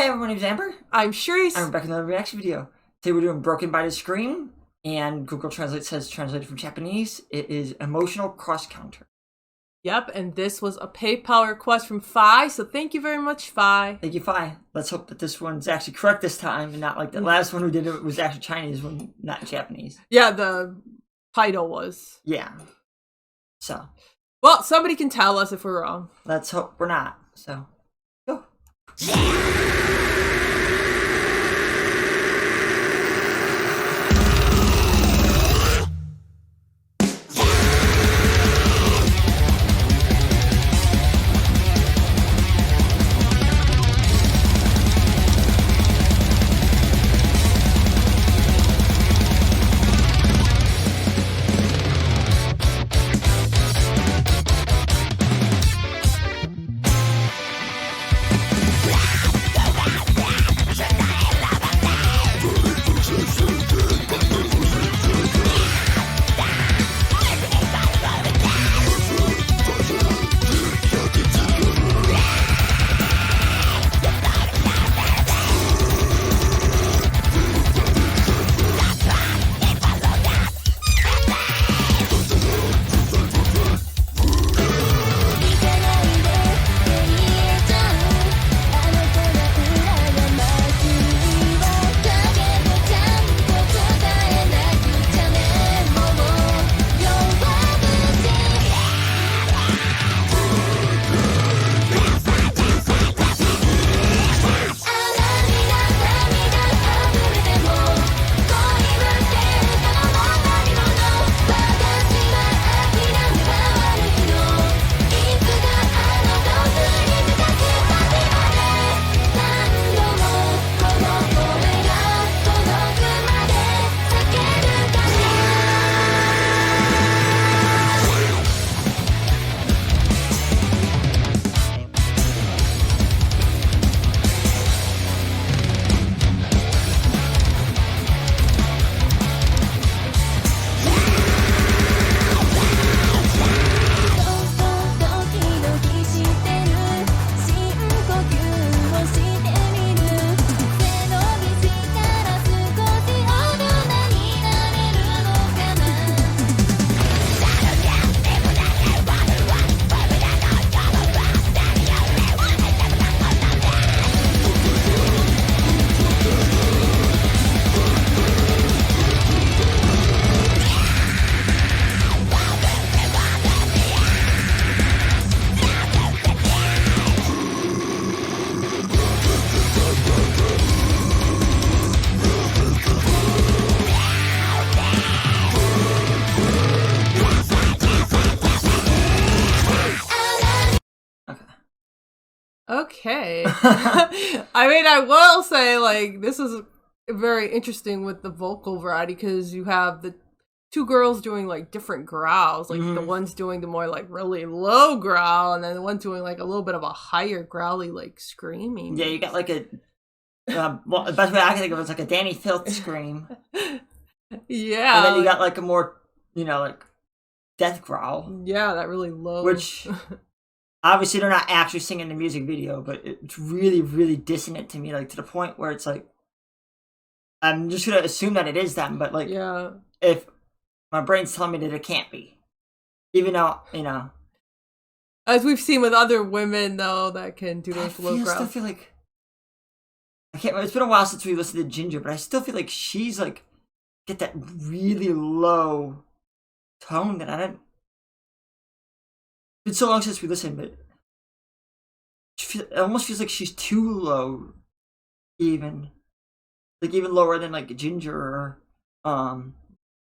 Hey everyone, my name's Amber. I'm Charisse. I'm back in another reaction video. Today we're doing Broken by the Scream, and Google Translate says translated from Japanese. It is emotional cross counter. Yep, and this was a PayPal request from Phi, so thank you very much, Phi. Thank you, Phi. Let's hope that this one's actually correct this time, and not like the last one we did it was actually Chinese one, not Japanese. Yeah, the title was. Yeah. So. Well, somebody can tell us if we're wrong. Let's hope we're not. So, go. Okay. I mean, I will say, like, this is very interesting with the vocal variety because you have the two girls doing, like, different growls. Like, the one's doing the more, like, really low growl, and then the one's doing, like, a little bit of a higher growly, like, screaming. Yeah, you got, like, a... well, the best way I can think of it is, like, a Danny Filth scream. Yeah. And then you got, like, a more, you know, like, death growl. Yeah, that really low. Which... Obviously, they're not actually singing the music video, but it's really, really dissonant to me, like, to the point where it's like, I'm just gonna assume that it is them, but, like, yeah, if my brain's telling me that it can't be. Even though, you know. As we've seen with other women, though, that can do those low growls. I still feel like, I can't, it's been a while since we listened to Ginger, but I still feel like she's, like, get that really low tone that I didn't. It's so long since we listened, but it almost feels like she's too low, even. Like, even lower than, like, Ginger or,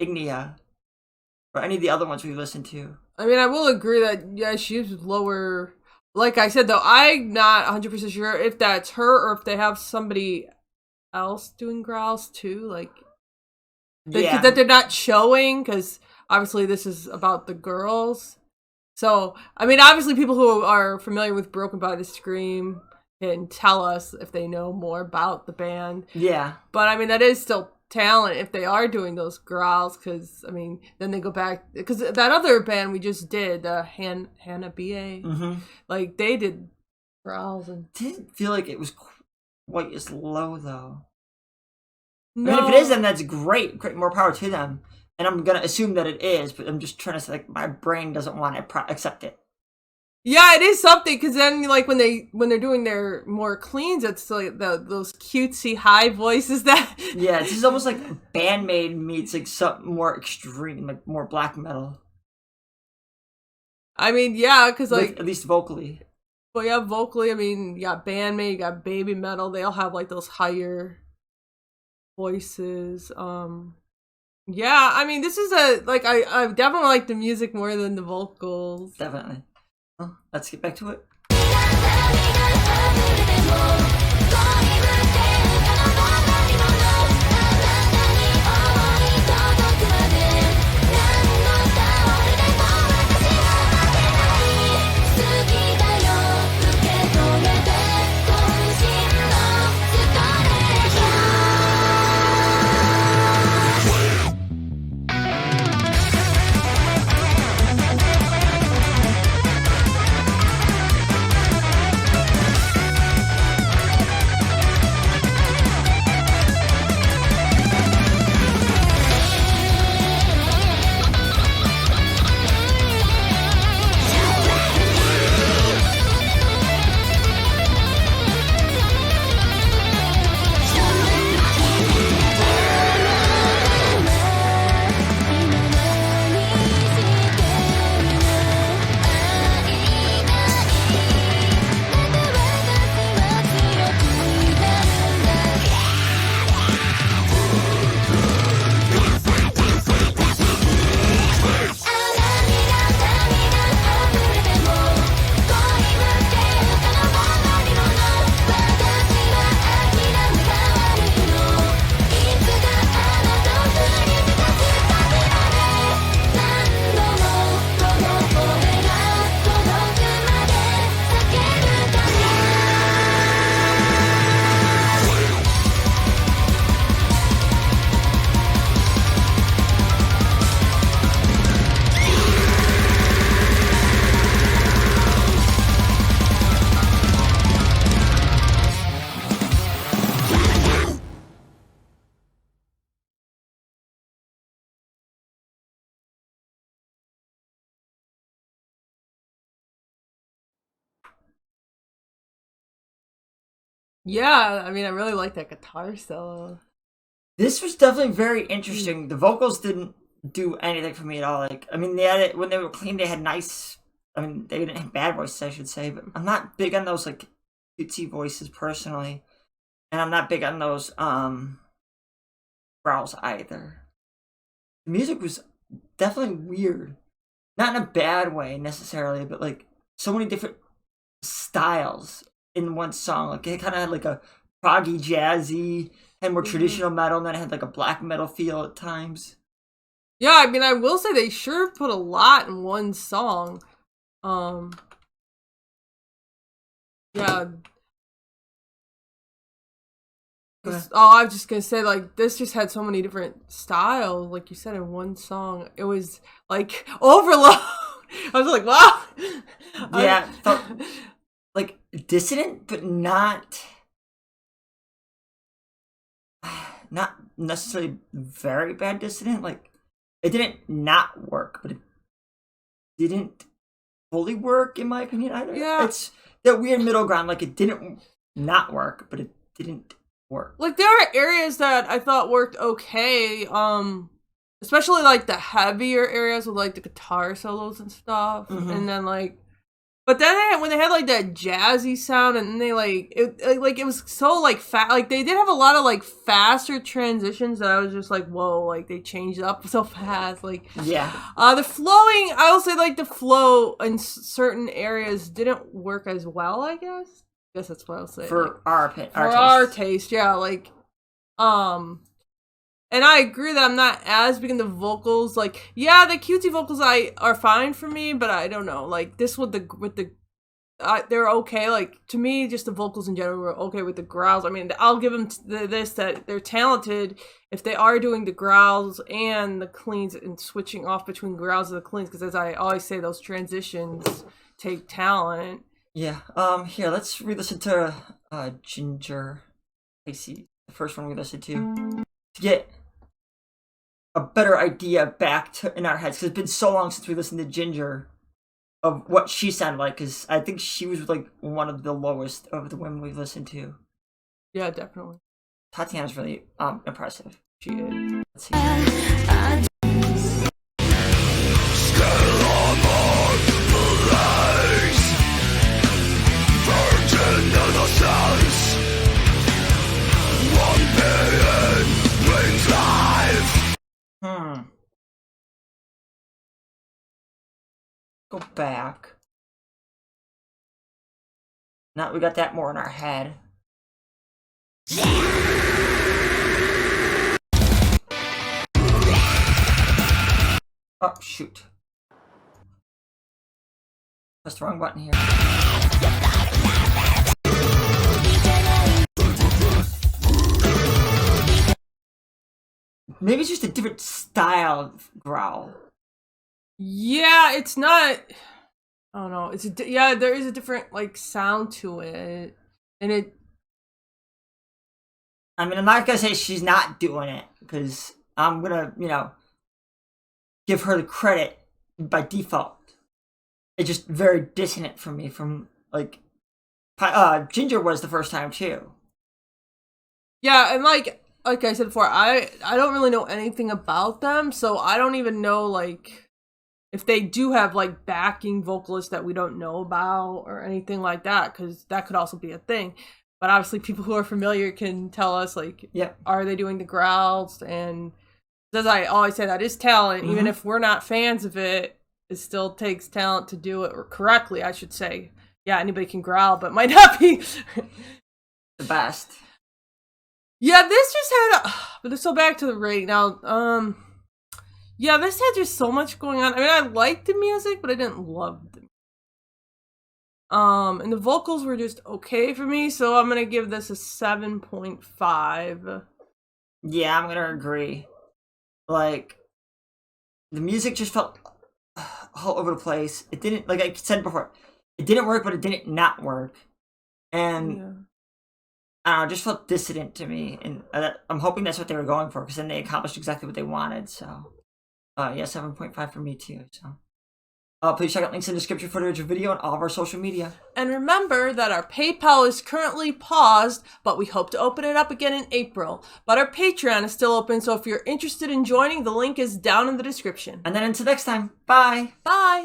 Ignia. Or any of the other ones we listened to. I mean, I will agree that, yeah, she's lower. Like I said, though, I'm not 100% sure if that's her or if they have somebody else doing growls, too. Like, that they're not showing, because obviously this is about the girls. So, I mean, obviously people who are familiar with Broken by the Scream can tell us if they know more about the band. Yeah. But, I mean, that is still talent if they are doing those growls, because, I mean, then they go back, because that other band we just did, Hannah B.A., like, they did growls. And didn't feel like it was quite as low though. No. I mean, if it is, then that's great. More power to them. And I'm gonna assume that it is, but I'm just trying to say, like, my brain doesn't want to accept it. Yeah, it is something, because then, like, when they're doing their more cleans, it's like those cutesy high voices that... Yeah, this is almost like Bandmate meets, like, something more extreme, like, more black metal. I mean, yeah, because, like... At least vocally. But yeah, vocally, I mean, you got Bandmate, you got Baby Metal, they all have, like, those higher voices. Yeah, I mean, this is I definitely like the music more than the vocals. Definitely. Well, let's get back to it. Yeah, I mean, I really like that guitar solo. This was definitely very interesting. The vocals didn't do anything for me at all. Like, I mean, they had it when they were clean. They had nice. I mean, they didn't have bad voices, I should say. But I'm not big on those like cutesy voices personally, and I'm not big on those growls either. The music was definitely weird, not in a bad way necessarily, but like so many different styles in one song. Like it kind of had like a proggy, jazzy, and more traditional metal, and then it had like a black metal feel at times. Yeah, I mean, I will say they sure put a lot in one song. Yeah. I was just gonna say, like, this just had so many different styles, like you said, in one song. It was like overload. I was like, wow. Yeah, felt like dissonant, but not necessarily very bad dissonant. Like it didn't not work, but it didn't fully work in my opinion either. Yeah, it's that weird middle ground. Like it didn't not work, but it didn't work. Like there are areas that I thought worked okay. Especially like the heavier areas with like the guitar solos and stuff, and then like. But then when they had like that jazzy sound, and then they it was so like fast. Like they did have a lot of like faster transitions that I was just like, whoa! Like they changed up so fast. Like yeah, the flowing. I will say like the flow in certain areas didn't work as well. I guess that's what I'll say. For like, our taste, yeah. Like and I agree that I'm not as big in the vocals. Like, yeah, the cutesy vocals are fine for me, but I don't know. Like this with the they're okay. Like to me, just the vocals in general were okay with the growls. I mean, I'll give them this that they're talented if they are doing the growls and the cleans and switching off between growls and the cleans. Because as I always say, those transitions take talent. Yeah. Here, let's re-listen to Ginger. Casey, the first one we listened to get a better idea back in our heads, because it's been so long since we listened to Ginger, of what she sounded like, because I think she was like one of the lowest of the women we've listened to. Yeah, definitely. Tatiana's really impressive. She is. Let's see. Go back. Now we got that more in our head. Oh, shoot. Press the wrong button here. Maybe it's just a different style of growl. Yeah, it's not. I don't know. Yeah, there is a different like sound to it, and it. I mean, I'm not gonna say she's not doing it, because I'm gonna, give her the credit by default. It's just very dissonant for me from like. Ginger was the first time too. Yeah, and like I said before, I don't really know anything about them, so I don't even know like if they do have like backing vocalists that we don't know about or anything like that, because that could also be a thing. But obviously people who are familiar can tell us like, are they doing the growls? And as I always say, that is talent. Even if we're not fans of it, it still takes talent to do it, or correctly, I should say. Yeah, anybody can growl, but might not be the best. Yeah, this just had but so back to the rating now. Yeah, this had just so much going on. I mean, I liked the music, but I didn't love the music. And the vocals were just okay for me, so I'm gonna give this a 7.5. Yeah, I'm gonna agree. Like, the music just felt all over the place. It didn't, like I said before, it didn't work, but it didn't not work. And I don't know, it just felt dissident to me. And I'm hoping that's what they were going for, because then they accomplished exactly what they wanted. So, yeah, 7.5 for me too. So, please check out links in the description for the video and all of our social media. And remember that our PayPal is currently paused, but we hope to open it up again in April. But our Patreon is still open, so if you're interested in joining, the link is down in the description. And then until next time, bye! Bye!